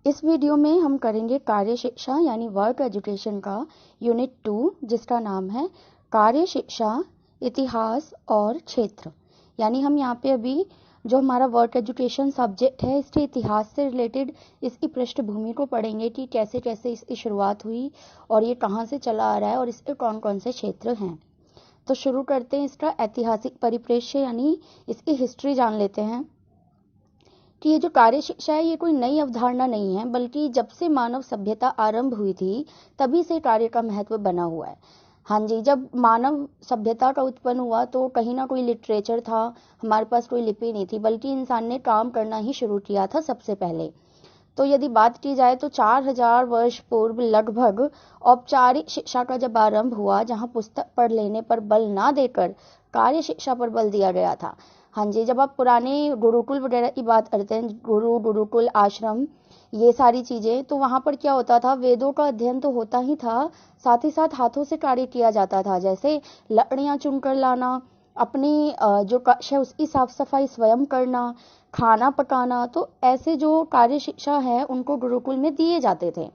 इस वीडियो में हम करेंगे कार्य शिक्षा यानी वर्क एजुकेशन का यूनिट 2, जिसका नाम है कार्य शिक्षा, इतिहास और क्षेत्र। यानी हम यहाँ पे अभी जो हमारा वर्क एजुकेशन सब्जेक्ट है, इसके इतिहास से रिलेटेड इसकी पृष्ठभूमि को पढ़ेंगे कि कैसे कैसे इसकी शुरुआत हुई और ये कहाँ से चला आ रहा है और इसके कौन कौन से क्षेत्र हैं। तो शुरू करते हैं इसका ऐतिहासिक परिप्रेक्ष्य यानी इसकी हिस्ट्री जान लेते हैं कि ये जो कार्य शिक्षा है ये कोई नई अवधारणा नहीं है, बल्कि जब से मानव सभ्यता आरंभ हुई थी तभी से कार्य का महत्व बना हुआ है। हाँ जी, जब मानव सभ्यता का उत्पन्न हुआ तो कहीं ना कोई लिटरेचर था, हमारे पास कोई लिपि नहीं थी, बल्कि इंसान ने काम करना ही शुरू किया था सबसे पहले। तो यदि बात की जाए तो 4000 वर्ष पूर्व लगभग औपचारिक शिक्षा का जब आरंभ हुआ, जहाँ पुस्तक पढ़ लेने पर बल ना देकर कार्य शिक्षा पर बल दिया गया था। हाँ जी, जब आप पुराने गुरुकुल वगैरह की बात करते हैं, गुरुकुल आश्रम, ये सारी चीजें, तो वहां पर क्या होता था, वेदों का अध्ययन तो होता ही था, साथ ही साथ हाथों से कार्य किया जाता था, जैसे लकड़ियां चुनकर लाना, अपनी जो कक्ष है उसकी साफ सफाई स्वयं करना, खाना पकाना। तो ऐसे जो कार्य शिक्षा है उनको गुरुकुल में दिए जाते थे।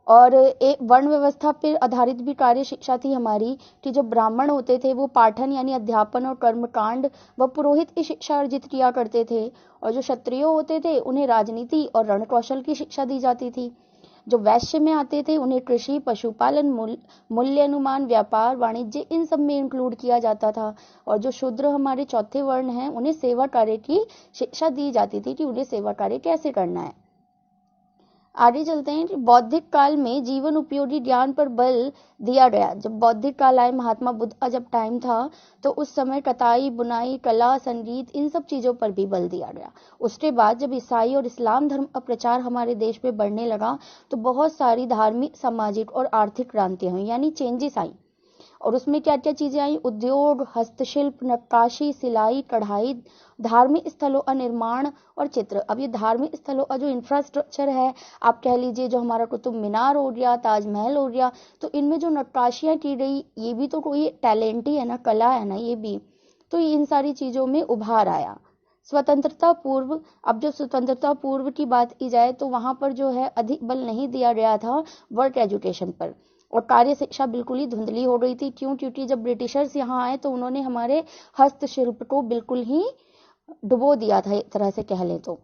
और एक वर्ण व्यवस्था पर आधारित भी कार्य शिक्षा थी हमारी, कि जो ब्राह्मण होते थे वो पाठन यानी अध्यापन और कर्मकांड व पुरोहित की शिक्षा अर्जित किया करते थे, और जो क्षत्रिय होते थे उन्हें राजनीति और रण कौशल की शिक्षा दी जाती थी। जो वैश्य में आते थे उन्हें कृषि, पशुपालन, मूल्य अनुमान, व्यापार, वाणिज्य, इन सब में इंक्लूड किया जाता था। और जो शूद्र हमारे चौथे वर्ण हैं उन्हें सेवा कार्य की शिक्षा दी जाती थी कि उन्हें सेवा कार्य कैसे करना है। आगे चलते हैं। बौद्धिक काल में जीवन उपयोगी ज्ञान पर बल दिया गया। जब बौद्धिक काल आए, महात्मा बुद्ध का जब टाइम था, तो उस समय कताई, बुनाई, कला, संगीत, इन सब चीजों पर भी बल दिया गया। उसके बाद जब ईसाई और इस्लाम धर्म का प्रचार हमारे देश में बढ़ने लगा, तो बहुत सारी धार्मिक, सामाजिक और आर्थिक क्रांतियां हुई, यानी चेंजेस आई। और उसमें क्या क्या चीजें आई, उद्योग, हस्तशिल्प, नक्काशी, सिलाई, कढ़ाई, धार्मिक स्थलों का निर्माण और चित्र। अब ये धार्मिक स्थलों का जो इंफ्रास्ट्रक्चर है, आप कह लीजिए जो हमारा कुतुब मीनार हो गया, ताजमहल हो गया, तो इनमें जो नक्काशियां की गई, ये भी तो कोई टैलेंट ही है ना, कला है ना ये भी। तो इन सारी चीजों में उभार आया। स्वतंत्रता पूर्व, अब जो स्वतंत्रता पूर्व की बात की जाए तो वहां पर जो है अधिक बल नहीं दिया गया था वर्क एजुकेशन पर, और कार्य शिक्षा बिल्कुल ही धुंधली हो गई थी। क्यों? क्योंकि जब ब्रिटिशर्स यहाँ आए तो उन्होंने हमारे हस्तशिल्प को बिल्कुल ही डुबो दिया था, एक तरह से कह लें तो।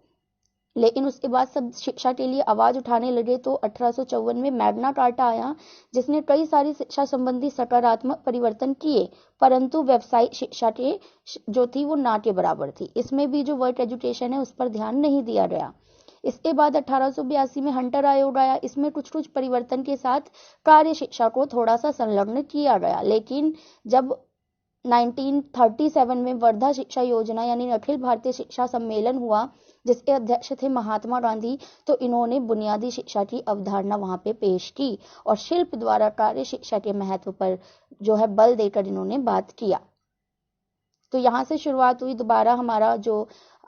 लेकिन उसके बाद सब शिक्षा के लिए आवाज उठाने लगे, तो 1854 में मैग्ना कार्टा आया, जिसने कई सारी शिक्षा संबंधी सकारात्मक परिवर्तन किए, परंतु व्यावसायिक शिक्षा के जो थी वो ना के बराबर थी। इसमें भी जो वर्क एजुकेशन है उस पर ध्यान नहीं दिया गया। इसके बाद 1882 में हंटर आयोग आया। इसमें कुछ कुछ परिवर्तन के साथ कार्य शिक्षा को थोड़ा सा संलग्न किया गया। लेकिन जब 1937 में वर्धा शिक्षा योजना यानी अखिल भारतीय शिक्षा सम्मेलन हुआ, जिसके अध्यक्ष थे महात्मा गांधी, तो इन्होंने बुनियादी शिक्षा की अवधारणा वहां पे पेश की और शिल्प द्वारा कार्य शिक्षा के महत्व पर जो है बल देकर इन्होंने बात किया। तो यहाँ से शुरुआत हुई दोबारा हमारा जो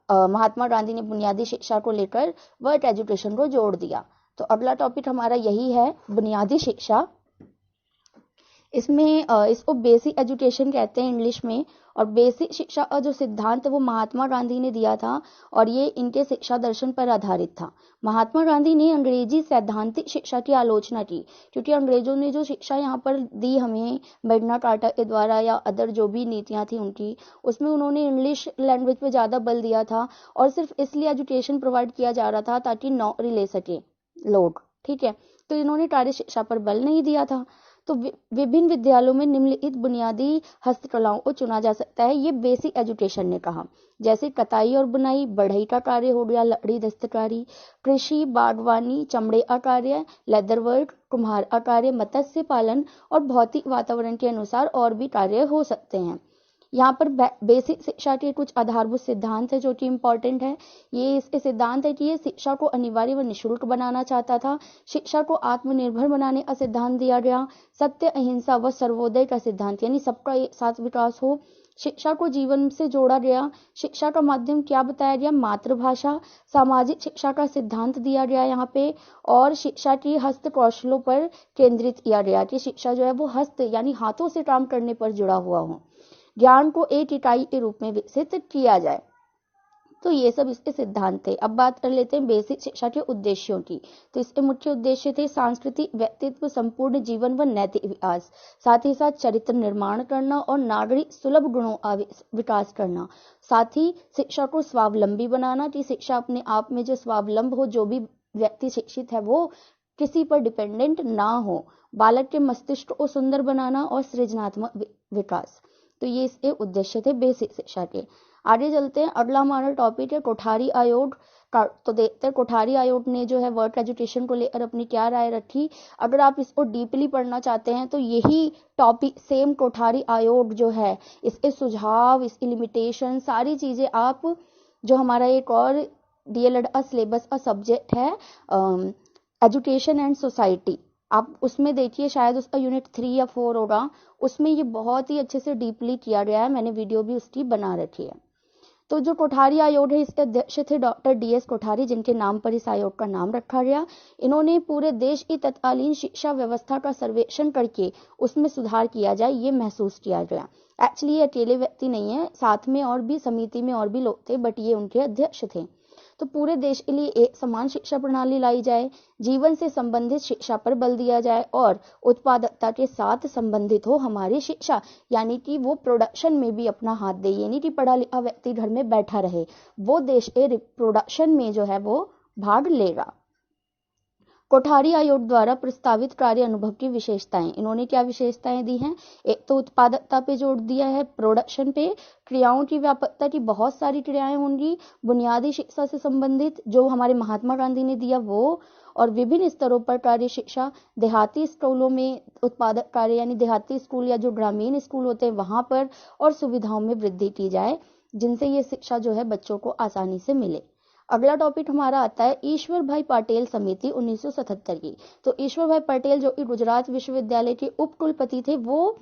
महात्मा गांधी ने बुनियादी शिक्षा को लेकर वर्क एजुकेशन को जोड़ दिया। तो अगला टॉपिक हमारा यही है, बुनियादी शिक्षा। इसमें इसको बेसिक एजुकेशन कहते हैं इंग्लिश में, और बेसिक शिक्षा का जो सिद्धांत वो महात्मा गांधी ने दिया था, और ये इनके शिक्षा दर्शन पर आधारित था। महात्मा गांधी ने अंग्रेजी सैद्धांतिक शिक्षा की आलोचना की, क्योंकि अंग्रेजों ने जो शिक्षा यहाँ पर दी हमें मैग्ना कार्टा के द्वारा या अदर जो भी नीतियां थी उनकी, उसमें उन्होंने इंग्लिश लैंग्वेज पे ज़्यादा बल दिया था, और सिर्फ इसलिए एजुकेशन प्रोवाइड किया जा रहा था ताकि नौकरी ले सके लोग, ठीक है। तो इन्होंने कार्य शिक्षा पर बल नहीं दिया था। तो विभिन्न विद्यालयों में निम्नलिखित बुनियादी हस्तकलाओं को चुना जा सकता है, ये बेसिक एजुकेशन ने कहा, जैसे कताई और बुनाई, बढ़ई का कार्य हो गया, लकड़ी दस्तकारी, कृषि, बागवानी, चमड़े का कार्य, लेदर वर्क, कुम्हार का कार्य, मत्स्य पालन, और भौतिक वातावरण के अनुसार और भी कार्य हो सकते हैं। यहाँ पर बेसिक शिक्षा के कुछ आधारभूत सिद्धांत है जो कि इम्पोर्टेंट है। ये इसके सिद्धांत है कि ये शिक्षा को अनिवार्य व निःशुल्क बनाना चाहता था, शिक्षा को आत्मनिर्भर बनाने का सिद्धांत दिया गया, सत्य, अहिंसा व सर्वोदय का सिद्धांत यानी सबका एक साथ विकास हो, शिक्षा को जीवन से जोड़ा गया, शिक्षा का माध्यम क्या बताया गया, मातृभाषा, सामाजिक शिक्षा का सिद्धांत दिया गया यहाँ पे, और शिक्षा की हस्त कौशलों पर केंद्रित किया गया कि शिक्षा जो है वो हस्त यानी हाथों से काम करने पर जुड़ा हुआ हो, ज्ञान को एक इकाई के रूप में विकसित किया जाए। तो ये सब इसके सिद्धांत थे। अब बात कर लेते हैं बेसिक शिक्षा के उद्देश्यों की। तो इसके मुख्य उद्देश्य थे सांस्कृतिक, व्यक्तित्व, संपूर्ण जीवन व नैतिक विकास, साथ ही साथ चरित्र निर्माण करना और नागरिक सुलभ गुणों का विकास करना, साथ ही शिक्षा को स्वावलंबी बनाना कि शिक्षा अपने आप में जो स्वावलंब हो, जो भी व्यक्ति शिक्षित है वो किसी पर डिपेंडेंट ना हो, बालक के मस्तिष्क को सुंदर बनाना और सृजनात्मक विकास। तो ये इसके उद्देश्य थे बेसिक शिक्षा के। आगे चलते हैं, अगला हमारा टॉपिक है कोठारी आयोग का। तो देखते हैं कोठारी आयोग ने जो है वर्क एजुकेशन को लेकर अपनी क्या राय रखी। अगर आप इसको डीपली पढ़ना चाहते हैं तो यही टॉपिक सेम कोठारी आयोग जो है, इसके सुझाव, इसकी लिमिटेशन, सारी चीजें आप जो हमारा एक और डीएलएड का सिलेबस का सब्जेक्ट है एजुकेशन एंड सोसाइटी, आप उसमें देखिए, शायद उसका यूनिट 3 या 4 होगा, उसमें ये बहुत ही अच्छे से डीपली किया गया है। मैंने वीडियो भी उसकी बना रखी है। तो जो कोठारी आयोग है, इसके अध्यक्ष थे डॉक्टर डीएस कोठारी, जिनके नाम पर इस आयोग का नाम रखा गया। इन्होंने पूरे देश की तत्कालीन शिक्षा व्यवस्था का सर्वेक्षण करके उसमें सुधार किया जाए, ये महसूस किया गया। एक्चुअली ये अकेले व्यक्ति नहीं है, साथ में और भी समिति में और भी लोग थे, बट ये उनके अध्यक्ष थे। तो पूरे देश के लिए एक समान शिक्षा प्रणाली लाई जाए, जीवन से संबंधित शिक्षा पर बल दिया जाए और उत्पादकता के साथ संबंधित हो हमारी शिक्षा, यानी कि वो प्रोडक्शन में भी अपना हाथ दे, यानी कि पढ़ा लिखा व्यक्ति घर में बैठा रहे, वो देश के प्रोडक्शन में जो है वो भाग लेगा। कोठारी आयोग द्वारा प्रस्तावित कार्य अनुभव की विशेषताएं, इन्होंने क्या विशेषताएं दी हैं? एक तो उत्पादकता पे जोर दिया है, प्रोडक्शन पे, क्रियाओं की व्यापकता की बहुत सारी क्रियाएं होंगी, बुनियादी शिक्षा से संबंधित जो हमारे महात्मा गांधी ने दिया वो, और विभिन्न स्तरों पर कार्य शिक्षा, देहाती स्कूलों में उत्पादक कार्य यानी देहाती स्कूल या जो ग्रामीण स्कूल होते हैं वहां पर, और सुविधाओं में वृद्धि की जाए जिनसे ये शिक्षा जो है बच्चों को आसानी से मिले। अगला टॉपिक हमारा आता है ईश्वर भाई पटेल समिति 1977 की। तो ईश्वर भाई पटेल जो कि गुजरात विश्वविद्यालय के उप कुलपति थे, वो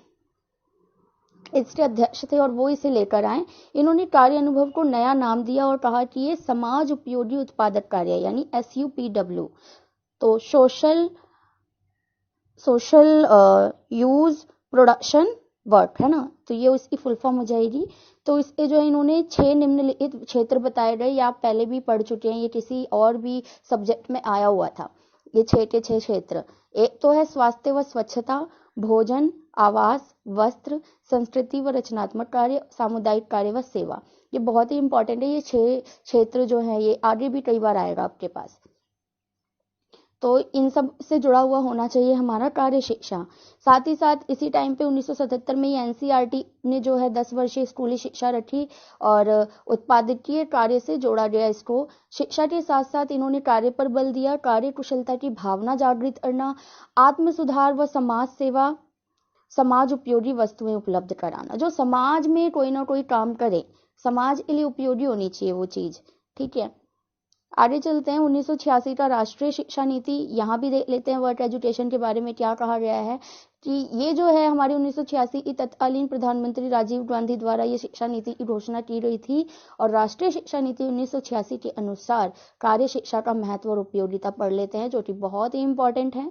इसके अध्यक्ष थे और वो इसे लेकर आए। इन्होंने कार्य अनुभव को नया नाम दिया और कहा कि ये समाज उपयोगी उत्पादक कार्य यानी SUPW, तो सोशल यूज प्रोडक्शन वर्क है ना, तो ये उसकी फुल फॉर्म हो जाएगी। तो इसके जो है इन्होंने 6 निम्नलिखित क्षेत्र बताए गए, ये आप पहले भी पढ़ चुके हैं, ये किसी और भी सब्जेक्ट में आया हुआ था। ये 6 के 6 क्षेत्र, एक तो है स्वास्थ्य व स्वच्छता, भोजन, आवास, वस्त्र, संस्कृति व रचनात्मक कार्य, सामुदायिक कार्य व सेवा। ये बहुत ही इंपॉर्टेंट है, ये 6 क्षेत्र जो है ये आगे भी कई बार आएगा आपके पास। तो इन सब से जुड़ा हुआ होना चाहिए हमारा कार्य शिक्षा। साथ ही साथ इसी टाइम पे 1977 में ये एनसीईआरटी ने जो है 10 वर्षीय स्कूली शिक्षा रखी और उत्पादकीय कार्य से जोड़ा गया इसको। शिक्षा के साथ साथ इन्होंने कार्य पर बल दिया, कार्य कुशलता की भावना जागृत करना, आत्म सुधार व समाज सेवा, समाज उपयोगी वस्तुएं उपलब्ध कराना। जो समाज में कोई ना कोई काम करे, समाज के लिए उपयोगी होनी चाहिए वो चीज, ठीक है। आगे चलते हैं, 1986 का राष्ट्रीय शिक्षा नीति, यहाँ भी देख लेते हैं वर्क एजुकेशन के बारे में क्या कहा गया है कि ये जो है हमारी 1986 की तत्कालीन प्रधानमंत्री राजीव गांधी द्वारा ये शिक्षा नीति की घोषणा की गई थी। और राष्ट्रीय शिक्षा नीति 1986 के अनुसार कार्य शिक्षा का महत्व और उपयोगिता पढ़ लेते हैं, जो कि बहुत ही इंपॉर्टेंट है।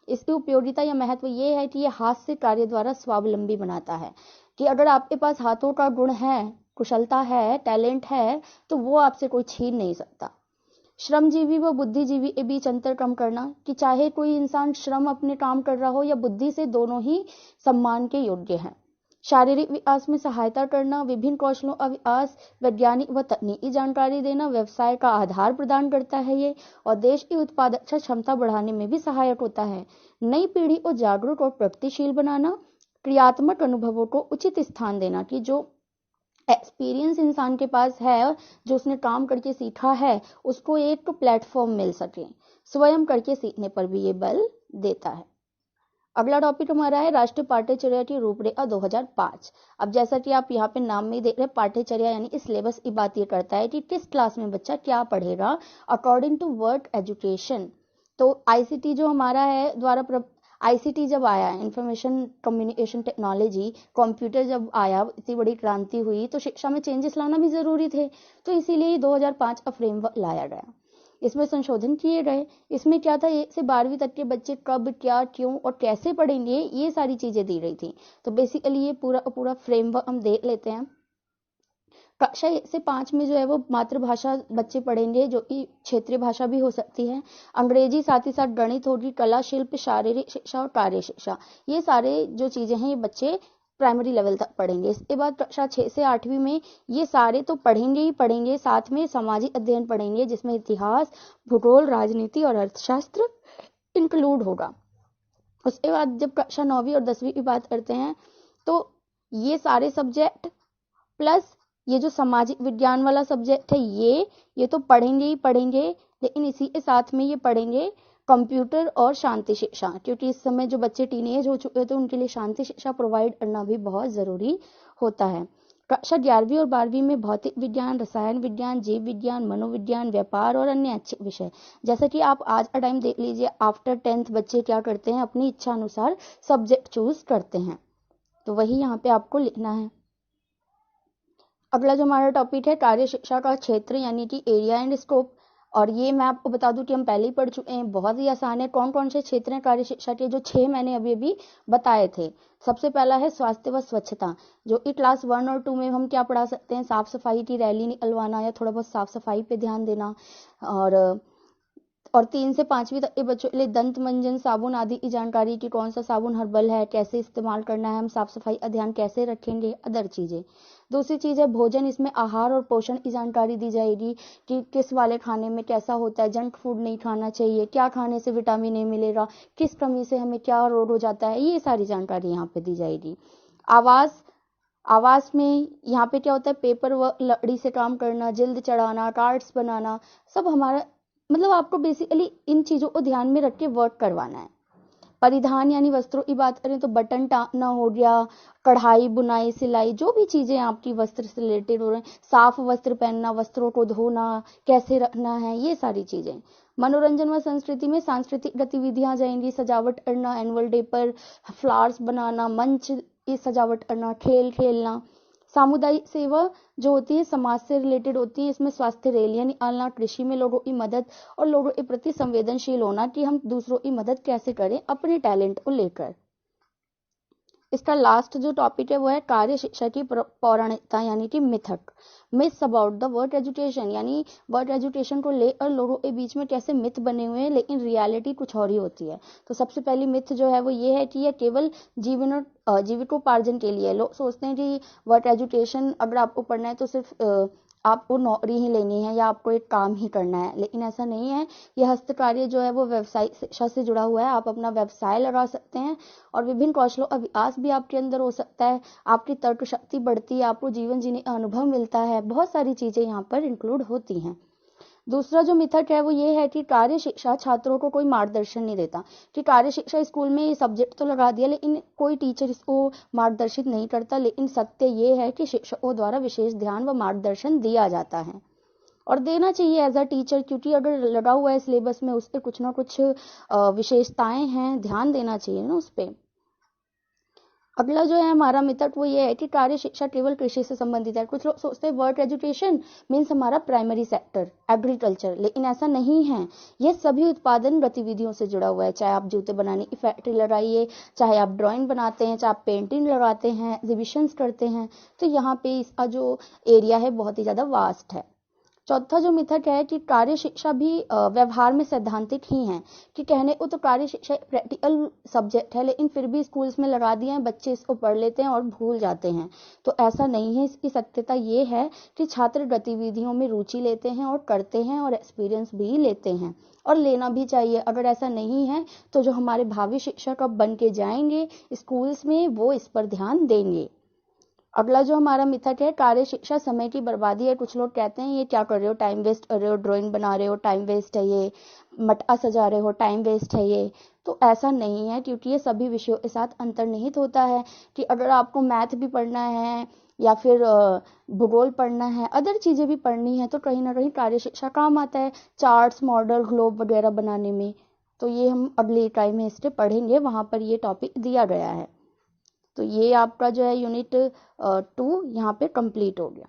इसकी उपयोगिता या महत्व ये है कि ये हाथ से कार्य द्वारा स्वावलंबी बनाता है, कि अगर आपके पास हाथों का गुण है, कुशलता है, टैलेंट है, तो वो आपसे कोई छीन नहीं सकता। श्रमजीवी व बुद्धिजीवी के बीच अंतर कम करना, कि चाहे कोई इंसान श्रम अपने काम कर रहा हो या बुद्धि से, दोनों ही सम्मान के योग्य हैं। शारीरिक विकास में सहायता करना, विभिन्न कौशलों का विकास, वैज्ञानिक व तकनीकी जानकारी देना, व्यवसाय का आधार प्रदान करता है ये, और देश की उत्पादकता क्षमता बढ़ाने में भी सहायक होता है। नई पीढ़ी को जागरूक और प्रगतिशील बनाना, क्रियात्मक अनुभवों को उचित स्थान देना, कि जो एक्सपीरियंस इंसान के पास है, जो उसने काम करके सीखा है, उसको एक प्लेटफॉर्म मिल सके, स्वयं करके सीखने पर भी ये बल देता है। अगला टॉपिक हमारा है राष्ट्रीय पाठ्यचर्या की रूपरेखा 2005। अब जैसा कि आप यहाँ पे नाम में देख रहे हैं, पाठ्यचर्या यानी इस सिलेबस की बात ये करता है कि किस क्लास में बच्चा क्या पढ़ेगा अकॉर्डिंग टू वर्क एजुकेशन। तो आईसीटी जो हमारा है द्वारा आईसीटी जब आया, इंफॉर्मेशन कम्युनिकेशन टेक्नोलॉजी, कंप्यूटर जब आया, इतनी बड़ी क्रांति हुई, तो शिक्षा में चेंजेस लाना भी जरूरी थे। तो इसीलिए 2005 का फ्रेमवर्क लाया गया, इसमें संशोधन किए गए। इसमें क्या था, 1 से 12वीं तक के बच्चे कब, क्या, क्यों और कैसे पढ़ेंगे, ये सारी चीजें दी रही थी। तो बेसिकली ये पूरा फ्रेमवर्क हम देख लेते हैं। कक्षा 1 से 5 में जो है वो मातृभाषा बच्चे पढ़ेंगे, जो कि क्षेत्रीय भाषा भी हो सकती है, अंग्रेजी, साथ ही साथ गणित होगी, कला, शिल्प, शारीरिक शिक्षा और कार्य शिक्षा, ये सारे जो चीजें हैं ये बच्चे प्राइमरी लेवल तक पढ़ेंगे। इसके बाद कक्षा 6 से 8वीं में ये सारे तो पढ़ेंगे ही पढ़ेंगे, साथ में सामाजिक अध्ययन पढ़ेंगे, जिसमें इतिहास, भूगोल, राजनीति और अर्थशास्त्र इंक्लूड होगा। उसके बाद जब कक्षा 9वीं और 10वीं की बात करते हैं तो ये सारे सब्जेक्ट प्लस ये जो सामाजिक विज्ञान वाला सब्जेक्ट है ये तो पढ़ेंगे ही पढ़ेंगे, लेकिन इसी के साथ में ये पढ़ेंगे कंप्यूटर और शांति शिक्षा, क्योंकि इस समय जो बच्चे टीनेज हो चुके हैं तो उनके लिए शांति शिक्षा प्रोवाइड करना भी बहुत जरूरी होता है। कक्षा 11वीं और 12वीं में भौतिक विज्ञान, रसायन विज्ञान, जीव विज्ञान, मनोविज्ञान, व्यापार और अन्य अच्छे विषय। जैसा कि आप आज का टाइम देख लीजिए, आफ्टर 10th बच्चे क्या करते हैं, अपनी इच्छा अनुसार सब्जेक्ट चूज करते हैं, तो वही यहाँ पे आपको लिखना है। अगला जो हमारा टॉपिक है कार्य शिक्षा का क्षेत्र यानी कि एरिया एंड स्कोप, और ये मैं आपको बता दूं कि हम पहले ही पढ़ चुके हैं, बहुत ही आसान है। कौन कौन से क्षेत्र हैं कार्य शिक्षा के, जो 6 मैंने अभी अभी बताए थे। सबसे पहला है स्वास्थ्य व स्वच्छता, जो कि क्लास 1 और 2 में हम क्या पढ़ा सकते हैं, साफ सफाई की रैली निकलवाना या थोड़ा बहुत साफ सफाई पे ध्यान देना। और 3 से 5वीं तक के बच्चों के लिए दंत मंजन, साबुन आदि की जानकारी कि कौन सा साबुन हर्बल है, कैसे इस्तेमाल करना है, हम साफ सफाई का ध्यान कैसे रखेंगे, अदर चीजें। दूसरी चीज है भोजन, इसमें आहार और पोषण की जानकारी दी जाएगी कि किस वाले खाने में कैसा होता है, जंक फूड नहीं खाना चाहिए, क्या खाने से विटामिन ए मिलेगा, किस कमी से हमें क्या रोग हो जाता है, ये सारी जानकारी यहाँ पे दी जाएगी। आवास में यहाँ पे क्या होता है, पेपर वर्क, लकड़ी से काम करना, जिल्द चढ़ाना, कार्ड्स बनाना, सब हमारा मतलब आपको बेसिकली इन चीजों को ध्यान में रख के वर्क करवाना है। परिधान यानी वस्त्रों की बात करें तो बटन टांगना हो गया, कढ़ाई, बुनाई, सिलाई, जो भी चीजें आपकी वस्त्र से रिलेटेड हो रहे हैं, साफ वस्त्र पहनना, वस्त्रों को धोना, कैसे रखना है, ये सारी चीजें। मनोरंजन व संस्कृति में सांस्कृतिक गतिविधियां जाएंगी, सजावट करना, एनुअल डे पर फ्लावर्स बनाना, मंच की सजावट करना, खेल खेलना। सामुदायिक सेवा जो होती है समाज से रिलेटेड होती है, इसमें स्वास्थ्य रैलियां निकालना, कृषि में लोगों की मदद और लोगों के प्रति संवेदनशील होना कि हम दूसरों की मदद कैसे करें अपने टैलेंट को लेकर। इसका लास्ट जो टॉपिक है वो है कार्य शिक्षा की पौराणिकता यानी कि मिथक, myths about the word education, यानी वर्ड एजुकेशन को लेकर लोगों के बीच में कैसे मिथ बने हुए हैं, लेकिन रियलिटी कुछ और ही होती है। तो सबसे पहली मिथ जो है वो ये है कि यह केवल जीविकोपार्जन के लिए। लोग सोचते हैं कि वर्ड एजुकेशन अगर आपको पढ़ना है तो सिर्फ आपको नौकरी ही लेनी है या आपको एक काम ही करना है, लेकिन ऐसा नहीं है। यह हस्तकार्य जो है वो व्यवसायिक शिक्षा से जुड़ा हुआ है, आप अपना व्यवसाय लगा सकते हैं और विभिन्न कौशलों का विकास भी आपके अंदर हो सकता है, आपकी तर्क शक्ति बढ़ती है, आपको जीवन जीने का अनुभव मिलता है, बहुत सारी चीजें यहाँ पर इंक्लूड होती हैं। दूसरा जो मिथक है वो ये है कि कार्य शिक्षा छात्रों को कोई मार्गदर्शन नहीं देता, कि कार्य शिक्षा स्कूल में ये सब्जेक्ट तो लगा दिया लेकिन कोई टीचर इसको मार्गदर्शित नहीं करता, लेकिन सत्य ये है कि शिक्षकों द्वारा विशेष ध्यान व मार्गदर्शन दिया जाता है और देना चाहिए एज अ टीचर, क्योंकि अगर लगा हुआ है सिलेबस में उस पर कुछ ना कुछ विशेषताएं हैं, ध्यान देना चाहिए ना उस पर। अगला जो है हमारा मिथक वो ये है कि कार्य शिक्षा केवल कृषि से संबंधित है। कुछ लोग सोचते हैं वर्क एजुकेशन मीन्स हमारा प्राइमरी सेक्टर एग्रीकल्चर, लेकिन ऐसा नहीं है। यह सभी उत्पादन गतिविधियों से जुड़ा हुआ है, चाहे आप जूते बनाने की फैक्ट्री लगाइए, चाहे आप ड्राइंग बनाते हैं, चाहे आप पेंटिंग लगाते हैं, एग्जीबिशंस करते हैं, तो यहाँ पे इसका जो एरिया है बहुत ही ज्यादा वास्ट है। चौथा जो मिथक है कि कार्य शिक्षा भी व्यवहार में सैद्धांतिक ही है, कि कहने को तो कार्य शिक्षा प्रैक्टिकल सब्जेक्ट है लेकिन फिर भी स्कूल्स में लगा दिए हैं, बच्चे इसको पढ़ लेते हैं और भूल जाते हैं। तो ऐसा नहीं है, इसकी सत्यता ये है कि छात्र गतिविधियों में रुचि लेते हैं और करते हैं और एक्सपीरियंस भी लेते हैं और लेना भी चाहिए। अगर ऐसा नहीं है तो जो हमारे भावी शिक्षक अब बन के जाएंगे स्कूल्स में वो इस पर ध्यान देंगे। अगला जो हमारा मिथक है कार्य शिक्षा समय की बर्बादी है। कुछ लोग कहते हैं ये क्या कर रहे हो, टाइम वेस्ट कर रहे हो, ड्राइंग बना रहे हो, टाइम वेस्ट है, ये मटका सजा रहे हो, टाइम वेस्ट है ये। तो ऐसा नहीं है, क्योंकि ये सभी विषयों के साथ अंतर्निहित होता है कि अगर आपको मैथ भी पढ़ना है या फिर भूगोल पढ़ना है, अदर चीजें भी पढ़नी है, तो कहीं ना कहीं कार्य शिक्षा काम आता है, चार्ट्स, मॉडल, ग्लोब वगैरह बनाने में। तो ये हम अगले इकाई में इससे पढ़ेंगे, वहां पर ये टॉपिक दिया गया है। तो ये आपका जो है यूनिट 2 यहाँ पे कंप्लीट हो गया।